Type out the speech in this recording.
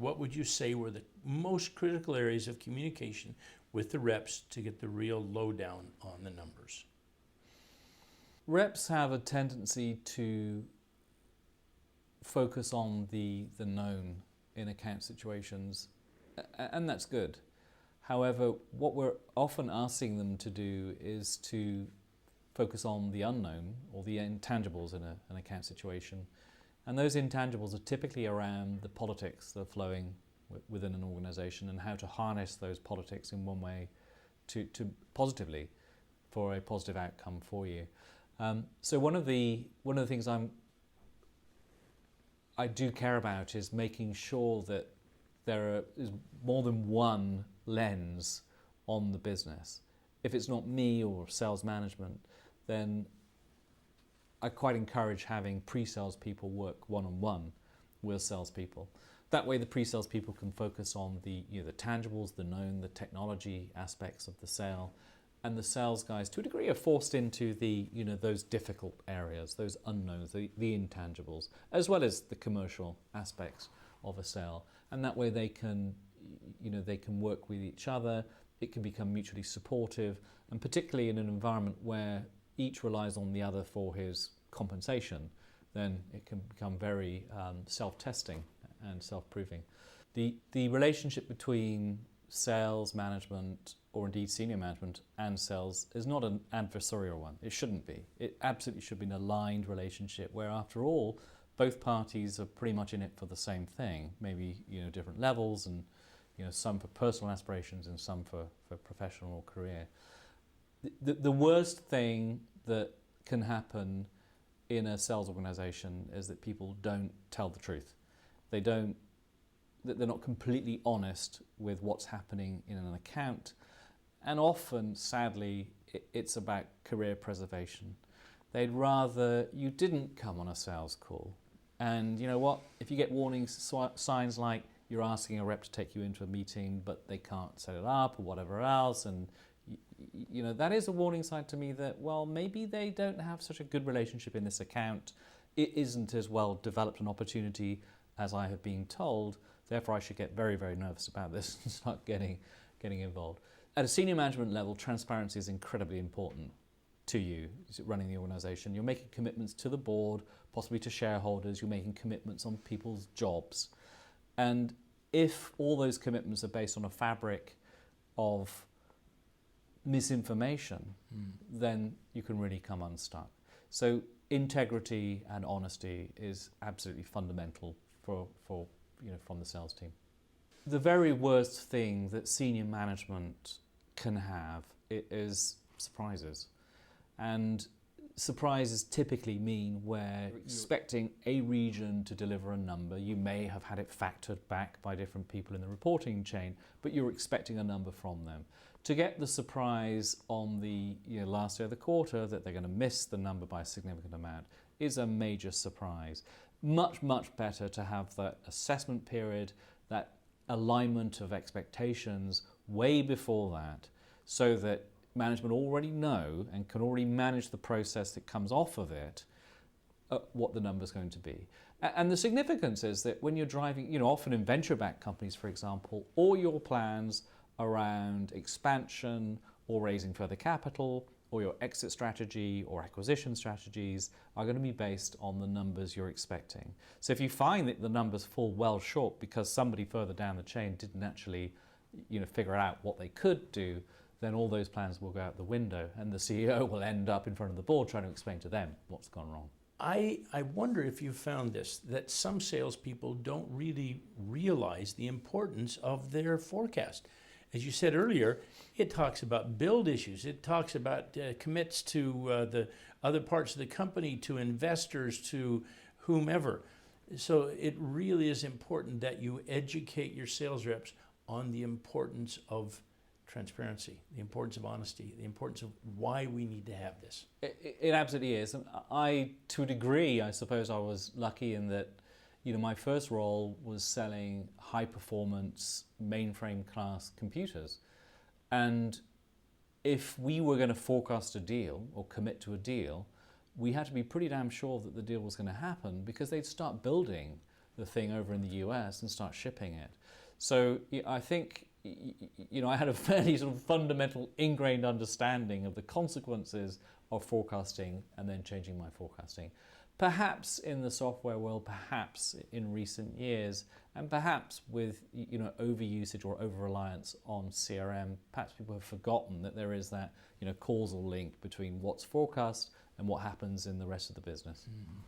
what would you say were the most critical areas of communication with the reps to get the real lowdown on the numbers? Reps have a tendency to focus on the known in account situations, and that's good. However, what we're often asking them to do is to focus on the unknown or the intangibles in an account situation. And those intangibles are typically around the politics that are flowing within an organization and how to harness those politics in one way to positively for a positive outcome for you. So one of the things I do care about is making sure that there is more than one lens on the business. If it's not me or sales management, then I quite encourage having pre-sales people work one-on-one with salespeople. That way the pre-sales people can focus on the tangibles, the known, the technology aspects of the sale, and the sales guys to a degree are forced into the those difficult areas, those unknowns, the intangibles, as well as the commercial aspects of a sale. And that way they can work with each other. It can become mutually supportive, and particularly in an environment where each relies on the other for his compensation, then it can become very self-testing and self-proving. The relationship between sales management, or indeed senior management, and sales is not an adversarial one. It shouldn't be. It absolutely should be an aligned relationship where, after all, both parties are pretty much in it for the same thing, maybe different levels, and some for personal aspirations and some for professional career. The worst thing that can happen in a sales organization is that people don't tell the truth. They're not completely honest with what's happening in an account. And often, sadly, it's about career preservation. They'd rather you didn't come on a sales call. And you know what? If you get warning signs like you're asking a rep to take you into a meeting, but they can't set it up or whatever else, and that is a warning sign to me that, well, maybe they don't have such a good relationship in this account. It isn't as well developed an opportunity as I have been told. Therefore, I should get very, very nervous about this and start getting involved. At a senior management level, transparency is incredibly important to you running the organization. You're making commitments to the board, possibly to shareholders. You're making commitments on people's jobs. And if all those commitments are based on a fabric of misinformation, then you can really come unstuck. So integrity and honesty is absolutely fundamental for from the sales team. The very worst thing that senior management can have is surprises. And surprises typically mean where you're expecting a region to deliver a number. You may have had it factored back by different people in the reporting chain, but you're expecting a number from them. To get the surprise on the last day of the quarter that they're going to miss the number by a significant amount is a major surprise. Much, much better to have that assessment period, that alignment of expectations way before that, so that management already know and can already manage the process that comes off of it, what the number's going to be. And the significance is that when you're driving, often in venture-backed companies, for example, all your plans around expansion or raising further capital or your exit strategy or acquisition strategies are going to be based on the numbers you're expecting. So if you find that the numbers fall well short because somebody further down the chain didn't actually figure out what they could do, then all those plans will go out the window and the CEO will end up in front of the board trying to explain to them what's gone wrong. I wonder if you found this, that some salespeople don't really realize the importance of their forecast. As you said earlier, it talks about build issues. It talks about commits to the other parts of the company, to investors, to whomever. So it really is important that you educate your sales reps on the importance of transparency, the importance of honesty, the importance of why we need to have this. It absolutely is. And I, to a degree, I suppose I was lucky in that, my first role was selling high-performance mainframe class computers. And if we were going to forecast a deal or commit to a deal, we had to be pretty damn sure that the deal was going to happen, because they'd start building the thing over in the US and start shipping it. So I think, I had a fairly sort of fundamental ingrained understanding of the consequences of forecasting and then changing my forecasting. Perhaps in the software world, perhaps in recent years, and perhaps with overusage or over-reliance on CRM, perhaps people have forgotten that there is that causal link between what's forecast and what happens in the rest of the business. Mm.